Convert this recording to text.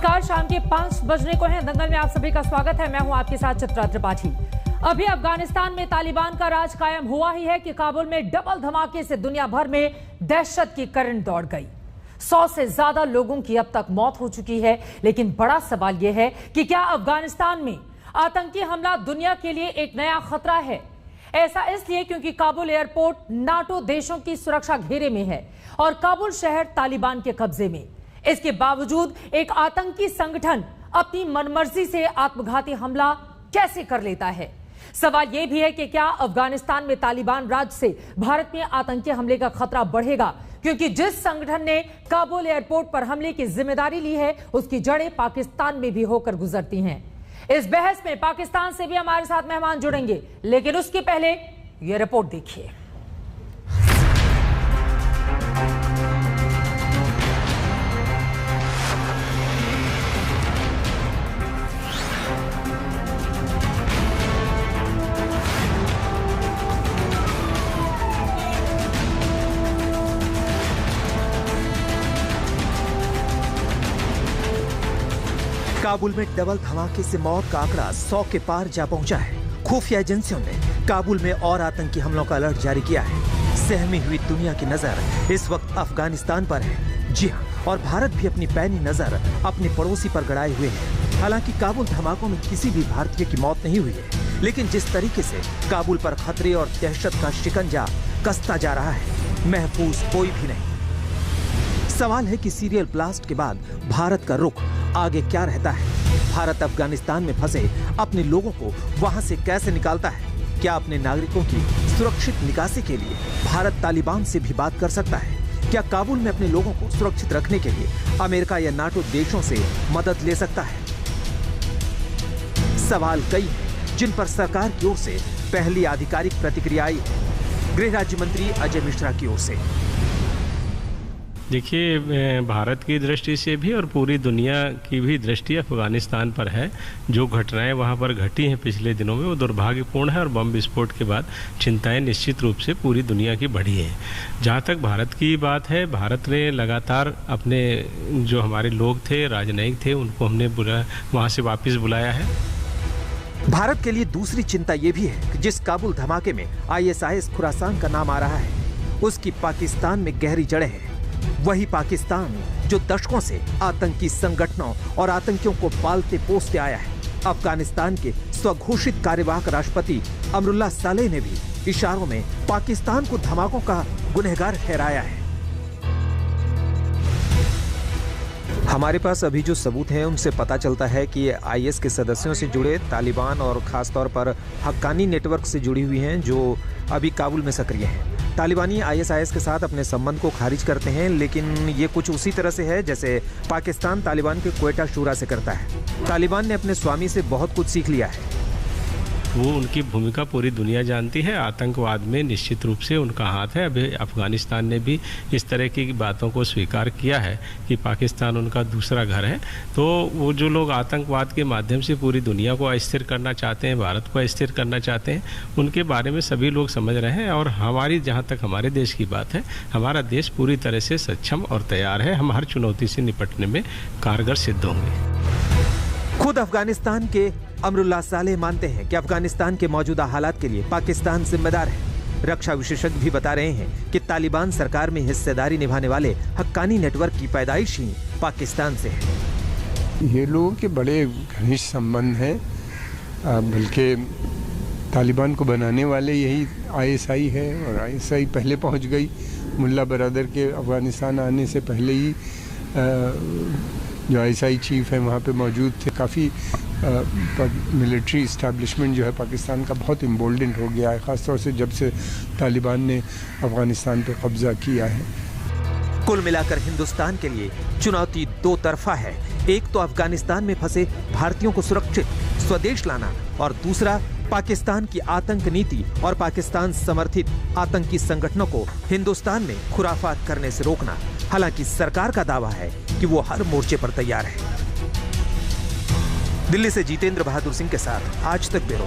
नमस्कार, शाम के 5 बजने को है। दंगल में आप सभी का स्वागत है। मैं हूं आपके साथ चित्रा त्रिपाठी। अभी अफगानिस्तान में तालिबान का राज कायम हुआ ही है कि काबुल में डबल धमाके से दुनिया भर में दहशत की करंट दौड़ गई। 100 से ज्यादा लोगों की अब तक मौत हो चुकी है। लेकिन बड़ा सवाल यह है कि क्या अफगानिस्तान में आतंकी हमला दुनिया के लिए एक नया खतरा है? ऐसा इसलिए क्योंकि काबुल एयरपोर्ट नाटो देशों की सुरक्षा घेरे में है और काबुल शहर तालिबान के कब्जे में। इसके बावजूद एक आतंकी संगठन अपनी मनमर्जी से आत्मघाती हमला कैसे कर लेता है? सवाल यह भी है कि क्या अफगानिस्तान में तालिबान राज से भारत में आतंकी हमले का खतरा बढ़ेगा? क्योंकि जिस संगठन ने काबुल एयरपोर्ट पर हमले की जिम्मेदारी ली है, उसकी जड़ें पाकिस्तान में भी होकर गुजरती हैं। इस बहस में पाकिस्तान से भी हमारे साथ मेहमान जुड़ेंगे, लेकिन उसके पहले यह रिपोर्ट देखिए। काबुल में डबल धमाके से मौत का आंकड़ा 100 के पार जा पहुंचा है। खुफिया एजेंसियों ने काबुल में और आतंकी हमलों का अलर्ट जारी किया है। सहमी हुई दुनिया की नजर इस वक्त अफगानिस्तान पर है। जी हां, और भारत भी अपनी पैनी नजर अपने पड़ोसी पर गड़ाए हुए है। हालांकि काबुल धमाकों में किसी भी भारतीय की मौत नहीं हुई है, लेकिन जिस तरीके से काबुल पर खतरे और दहशत का शिकंजा कसता जा रहा है, महफूज कोई भी नहीं। सवाल है कि सीरियल ब्लास्ट के बाद भारत का रुख आगे क्या रहता है? भारत अफगानिस्तान में फंसे अपने लोगों को वहां से कैसे निकालता है? क्या अपने नागरिकों की सुरक्षित निकासी के लिए भारत तालिबान से भी बात कर सकता है? क्या काबुल में अपने लोगों को सुरक्षित रखने के लिए अमेरिका या नाटो देशों से मदद ले सकता है? सवाल कई हैं जिन पर सरकार की ओर से पहली आधिकारिक प्रतिक्रिया आई है, गृह राज्य मंत्री अजय मिश्रा की ओर से। देखिए, भारत की दृष्टि से भी और पूरी दुनिया की भी दृष्टि अफगानिस्तान पर है। जो घटनाएं वहां पर घटी हैं पिछले दिनों में, वो दुर्भाग्यपूर्ण है और बम विस्फोट के बाद चिंताएं निश्चित रूप से पूरी दुनिया की बढ़ी हैं। जहां तक भारत की बात है, भारत ने लगातार अपने जो हमारे लोग थे, राजनयिक थे, उनको हमने वहाँ से वापस बुलाया है। भारत के लिए दूसरी चिंता ये भी है कि जिस काबुल धमाके में ISIS खुरासान का नाम आ रहा है, उसकी पाकिस्तान में गहरी जड़ें हैं। वही पाकिस्तान जो दशकों से आतंकी संगठनों और आतंकियों को पालते पोसते आया है। अफगानिस्तान के स्वघोषित कार्यवाहक राष्ट्रपति अमरुल्लाह सालेह ने भी इशारों में पाकिस्तान को धमाकों का गुनहगार ठहराया है। हमारे पास अभी जो सबूत हैं, उनसे पता चलता है कि ये IS के सदस्यों से जुड़े तालिबान और खासतौर पर हक्कानी नेटवर्क से जुड़ी हुई हैं, जो अभी काबुल में सक्रिय हैं। तालिबानी ISIS के साथ अपने संबंध को खारिज करते हैं, लेकिन ये कुछ उसी तरह से है जैसे पाकिस्तान तालिबान के क्वेटा शूरा से करता है। तालिबान ने अपने स्वामी से बहुत कुछ सीख लिया है। वो उनकी भूमिका पूरी दुनिया जानती है। आतंकवाद में निश्चित रूप से उनका हाथ है। अभी अफगानिस्तान ने भी इस तरह की बातों को स्वीकार किया है कि पाकिस्तान उनका दूसरा घर है। तो वो जो लोग आतंकवाद के माध्यम से पूरी दुनिया को अस्थिर करना चाहते हैं, भारत को अस्थिर करना चाहते हैं, उनके बारे में सभी लोग समझ रहे हैं। और हमारी, जहाँ तक हमारे देश की बात है, हमारा देश पूरी तरह से सक्षम और तैयार है। हम हर चुनौती से निपटने में कारगर सिद्ध होंगे। खुद अफगानिस्तान के अमरुल्लाह सालेह मानते हैं कि अफगानिस्तान के मौजूदा हालात के लिए पाकिस्तान जिम्मेदार है। रक्षा विशेषज्ञ भी बता रहे हैं कि तालिबान सरकार में हिस्सेदारी निभाने वाले हक्कानी नेटवर्क की पैदाइश ही पाकिस्तान से है। ये लोगों के बड़े घनिष्ठ संबंध हैं, बल्कि तालिबान को बनाने वाले यही ISI है और ISI पहले पहुंच गई। मुल्ला बरादर के अफगानिस्तान आने से पहले ही जो ISI चीफ है वहाँ पे मौजूद थे। काफ़ी मिलिट्री इस्टेब्लिशमेंट जो है पाकिस्तान का बहुत इम्बोल्डेंट हो गया है, ख़ासतौर से जब से तालिबान ने अफगानिस्तान पे कब्जा किया है। कुल मिलाकर हिंदुस्तान के लिए चुनौती दो तरफा है। एक तो अफगानिस्तान में फंसे भारतीयों को सुरक्षित स्वदेश लाना, और दूसरा पाकिस्तान की आतंक नीति और पाकिस्तान समर्थित आतंकी संगठनों को हिंदुस्तान में खुराफात करने से रोकना। हालांकि सरकार का दावा है कि वो हर मोर्चे पर तैयार है। दिल्ली से जितेंद्र बहादुर सिंह के साथ आज तक ब्यूरो।